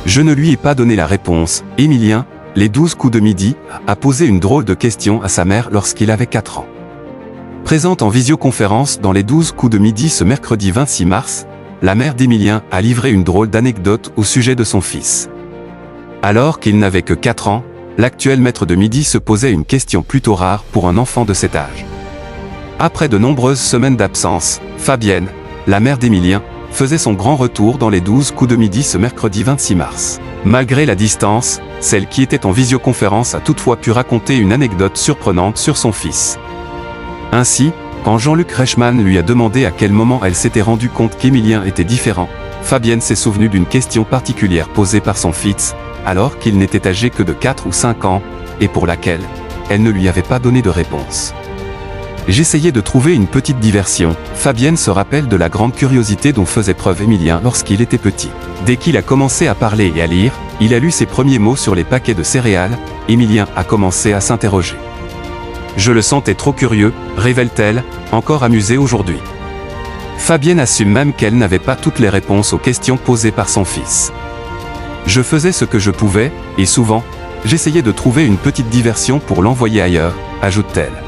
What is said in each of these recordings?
Je ne lui ai pas donné la réponse. Émilien, les 12 coups de midi, a posé une drôle de question à sa mère lorsqu'il avait 4 ans. Présente en visioconférence dans les 12 coups de midi ce mercredi 26 mars, la mère d'Émilien a livré une drôle d'anecdote au sujet de son fils. Alors qu'il n'avait que 4 ans, l'actuel maître de midi se posait une question plutôt rare pour un enfant de cet âge. Après de nombreuses semaines d'absence, Fabienne, la mère d'Émilien, faisait son grand retour dans les 12 coups de midi ce mercredi 26 mars. Malgré la distance, celle qui était en visioconférence a toutefois pu raconter une anecdote surprenante sur son fils. Ainsi, quand Jean-Luc Reichmann lui a demandé à quel moment elle s'était rendue compte qu'Émilien était différent, Fabienne s'est souvenue d'une question particulière posée par son fils, alors qu'il n'était âgé que de 4 ou 5 ans, et pour laquelle elle ne lui avait pas donné de réponse. J'essayais de trouver une petite diversion. Fabienne se rappelle de la grande curiosité dont faisait preuve Émilien lorsqu'il était petit. Dès qu'il a commencé à parler et à lire, il a lu ses premiers mots sur les paquets de céréales, Émilien a commencé à s'interroger. Je le sentais trop curieux, révèle-t-elle, encore amusée aujourd'hui. Fabienne assume même qu'elle n'avait pas toutes les réponses aux questions posées par son fils. Je faisais ce que je pouvais, et souvent, j'essayais de trouver une petite diversion pour l'envoyer ailleurs, ajoute-t-elle.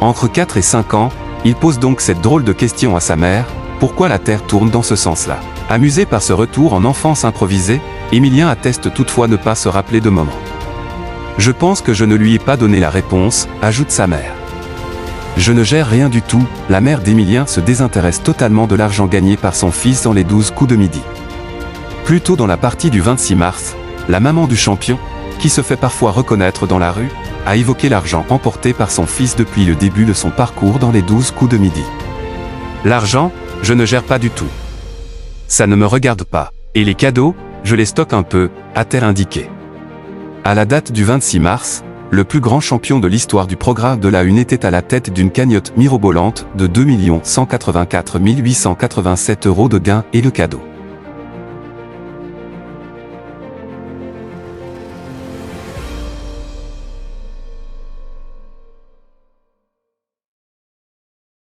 Entre 4 et 5 ans, il pose donc cette drôle de question à sa mère, pourquoi la Terre tourne dans ce sens-là. Amusé par ce retour en enfance improvisé, Émilien atteste toutefois ne pas se rappeler de moment. Je pense que je ne lui ai pas donné la réponse, ajoute sa mère. Je ne gère rien du tout, la mère d'Émilien se désintéresse totalement de l'argent gagné par son fils dans les 12 coups de midi. Plus tôt dans la partie du 26 mars, la maman du champion, qui se fait parfois reconnaître dans la rue, a évoqué l'argent emporté par son fils depuis le début de son parcours dans les 12 coups de midi. L'argent, je ne gère pas du tout. Ça ne me regarde pas. Et les cadeaux, je les stocke un peu, a-t-elle indiqué. À la date du 26 mars, le plus grand champion de l'histoire du programme de la Une était à la tête d'une cagnotte mirobolante de 2 184 887 € de gains et le cadeau.